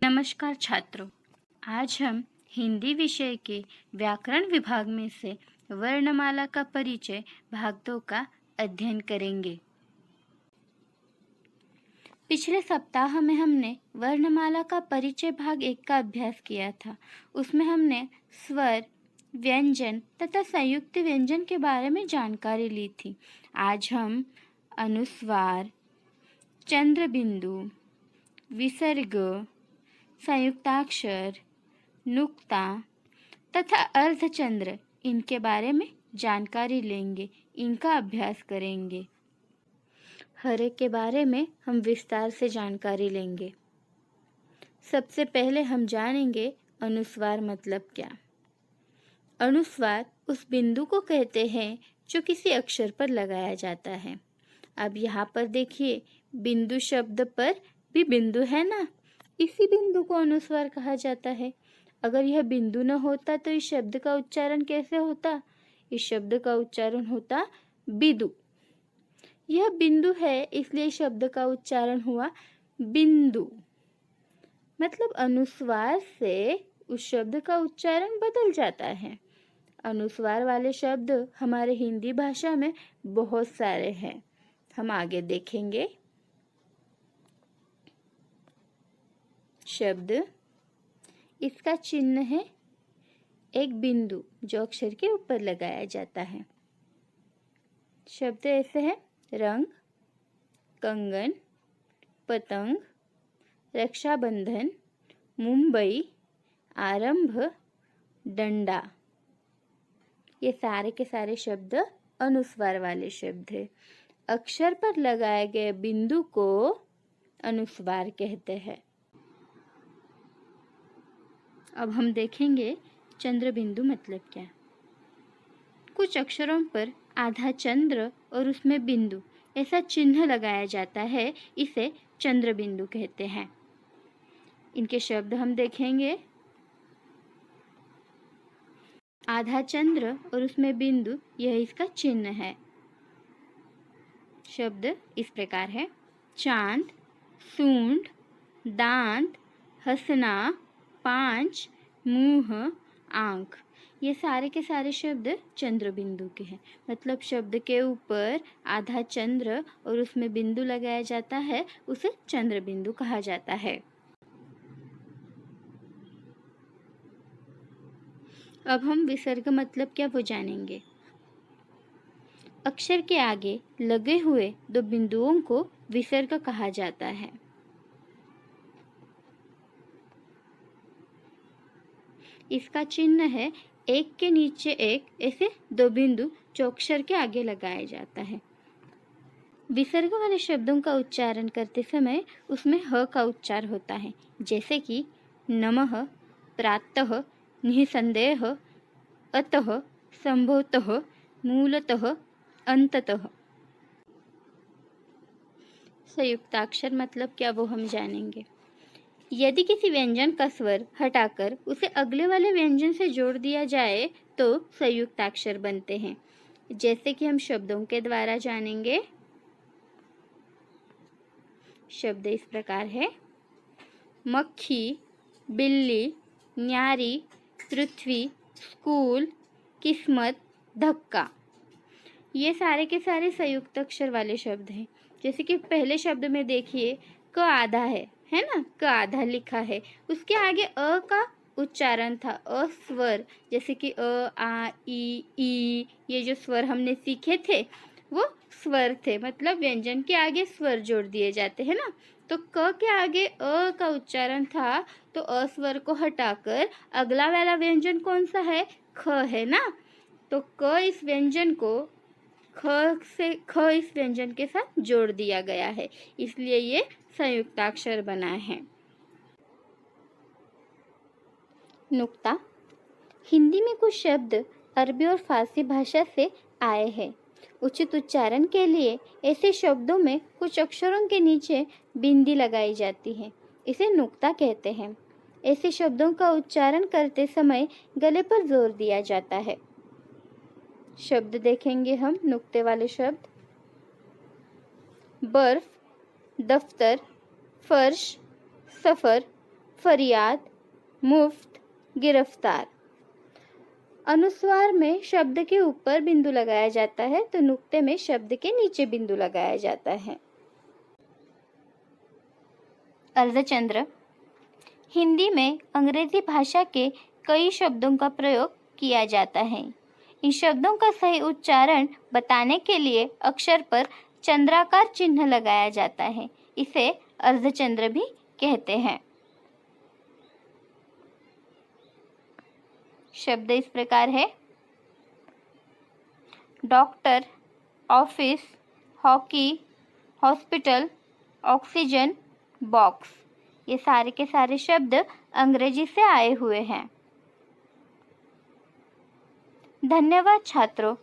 नमस्कार छात्रों। आज हम हिंदी विषय के व्याकरण विभाग में से वर्णमाला का परिचय भाग 2 का अध्ययन करेंगे। पिछले सप्ताह में हमने वर्णमाला का परिचय भाग 1 का अभ्यास किया था। उसमें हमने स्वर, व्यंजन तथा संयुक्त व्यंजन के बारे में जानकारी ली थी। आज हम अनुस्वार, चंद्र बिंदु, विसर्ग, संयुक्ताक्षर, नुक्ता तथा अर्धचंद्र इनके बारे में जानकारी लेंगे, इनका अभ्यास करेंगे। हर एक के बारे में हम विस्तार से जानकारी लेंगे। सबसे पहले हम जानेंगे अनुस्वार मतलब क्या। अनुस्वार उस बिंदु को कहते हैं जो किसी अक्षर पर लगाया जाता है। अब यहाँ पर देखिए, बिंदु शब्द पर भी बिंदु है ना, इसी बिंदु को अनुस्वार कहा जाता है। अगर यह बिंदु न होता तो इस शब्द का उच्चारण कैसे होता? इस शब्द का उच्चारण होता बिदु। यह बिंदु है, इसलिए शब्द का उच्चारण हुआ बिंदु। मतलब अनुस्वार से उस शब्द का उच्चारण बदल जाता है। अनुस्वार वाले शब्द हमारे हिंदी भाषा में बहुत सारे हैं, हम आगे देखेंगे। शब्द, इसका चिन्ह है एक बिंदु जो अक्षर के ऊपर लगाया जाता है। शब्द ऐसे हैं: रंग, कंगन, पतंग, रक्षाबंधन, मुंबई, आरंभ, डंडा। ये सारे के सारे शब्द अनुस्वार वाले शब्द हैं। अक्षर पर लगाए गए बिंदु को अनुस्वार कहते हैं। अब हम देखेंगे चंद्र बिंदु मतलब क्या। कुछ अक्षरों पर आधा चंद्र और उसमें बिंदु ऐसा चिन्ह लगाया जाता है, इसे चंद्र बिंदु कहते हैं। इनके शब्द हम देखेंगे। आधा चंद्र और उसमें बिंदु, यह इसका चिन्ह है। शब्द इस प्रकार है: चांद, सूंड, दांत, हंसना, पांच, मुंह, आंख। ये सारे के सारे शब्द चंद्र बिंदु के हैं। मतलब शब्द के ऊपर आधा चंद्र और उसमें बिंदु लगाया जाता है, उसे चंद्र बिंदु कहा जाता है। अब हम विसर्ग मतलब क्या वो जानेंगे। अक्षर के आगे लगे हुए दो बिंदुओं को विसर्ग कहा जाता है। इसका चिन्ह है एक के नीचे एक, ऐसे दो बिंदु जो अक्षर के आगे लगाया जाता है। विसर्ग वाले शब्दों का उच्चारण करते समय उसमें ह का उच्चार होता है, जैसे कि नमः, प्रातः, निःसंदेह, अतः, संभवतः, मूलतः, अंततः। संयुक्ताक्षर मतलब क्या वो हम जानेंगे। यदि किसी व्यंजन का स्वर हटाकर उसे अगले वाले व्यंजन से जोड़ दिया जाए तो संयुक्ताक्षर बनते हैं, जैसे कि हम शब्दों के द्वारा जानेंगे। शब्द इस प्रकार है: मक्खी, बिल्ली, न्यारी, पृथ्वी, स्कूल, किस्मत, धक्का। ये सारे के सारे संयुक्त अक्षर वाले शब्द हैं। जैसे कि पहले शब्द में देखिए, क आधा है ना, क आधा लिखा है, उसके आगे अ का उच्चारण था, अ स्वर, जैसे कि अ, आ, ई, ये जो स्वर हमने सीखे थे वो स्वर थे। मतलब व्यंजन के आगे स्वर जोड़ दिए जाते हैं ना। तो क के आगे अ का उच्चारण था, तो अ स्वर को हटाकर अगला वाला व्यंजन कौन सा है? ख है ना। तो क इस व्यंजन को ख इस व्यंजन के साथ जोड़ दिया गया है, इसलिए ये संयुक्ताक्षर बना है। नुक्ता, हिंदी में कुछ शब्द अरबी और फारसी भाषा से आए हैं। उचित उच्चारण के लिए ऐसे शब्दों में कुछ अक्षरों के नीचे बिंदी लगाई जाती है, इसे नुक्ता कहते हैं। ऐसे शब्दों का उच्चारण करते समय गले पर जोर दिया जाता है। शब्द देखेंगे हम, नुक्ते वाले शब्द: बर्फ, दफ्तर, फर्श, सफर, फरियाद, मुफ्त, गिरफ्तार। अनुस्वार में शब्द के ऊपर बिंदु लगाया जाता है तो नुक्ते में शब्द के नीचे बिंदु लगाया जाता है। अर्धचंद्र। हिंदी में अंग्रेजी भाषा के कई शब्दों का प्रयोग किया जाता है। इन शब्दों का सही उच्चारण बताने के लिए अक्षर पर चंद्राकार चिन्ह लगाया जाता है। इसे अर्धचंद्र भी कहते हैं। शब्द इस प्रकार है: doctor, office, hockey, hospital, oxygen, box. ये सारे के सारे शब्द अंग्रेजी से आए हुए हैं। धन्यवाद छात्रों।